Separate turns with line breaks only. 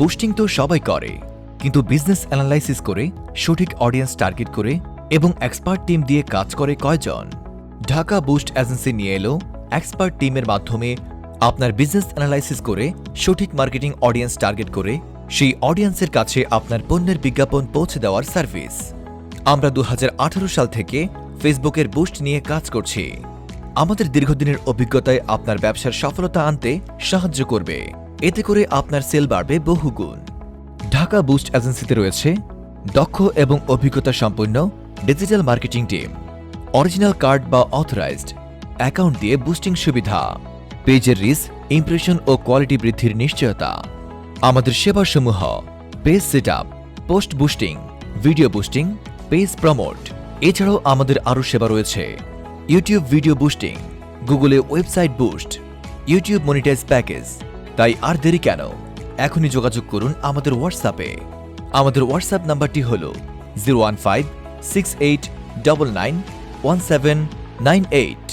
Boosting তো সবাই করে, কিন্তু বিজনেস অ্যানালাইসিস করে সঠিক অডিয়েন্স টার্গেট করে এবং এক্সপার্ট টিম দিয়ে কাজ করে কয়জন? ঢাকা বুস্ট এজেন্সি নিয়ে এলো এক্সপার্ট টিমের মাধ্যমে আপনার বিজনেস অ্যানালাইসিস করে সঠিক মার্কেটিং অডিয়েন্স টার্গেট করে সেই অডিয়েন্সের কাছে আপনার পণ্যের বিজ্ঞাপন পৌঁছে দেওয়ার সার্ভিস। আমরা 2018 সাল থেকে ফেসবুকের বুস্ট নিয়ে কাজ করছি। আমাদের দীর্ঘদিনের অভিজ্ঞতায় আপনার ব্যবসার সফলতা আনতে সাহায্য করবে, এতে করে আপনার সেল বাড়বে বহুগুণ। ঢাকা বুস্ট এজেন্সিতে রয়েছে দক্ষ এবং অভিজ্ঞতা সম্পন্ন digital marketing team, original card বা অথরাইজড অ্যাকাউন্ট দিয়ে বুস্টিং সুবিধা, পেজের রিচ, ইমপ্রেশন ও কোয়ালিটি বৃদ্ধির নিশ্চয়তা। আমাদের সেবাসমূহ: page setup, post boosting, video boosting, page promote. এছাড়াও আমাদের আরও সেবা রয়েছে ইউটিউব ভিডিও বুস্টিং, গুগলে website boost, YouTube monetise package. তাই আর দেরি কেন, এখনই যোগাযোগ করুন আমাদের হোয়াটসঅ্যাপে। আমাদের হোয়াটসঅ্যাপ নাম্বারটি হল 01568991798।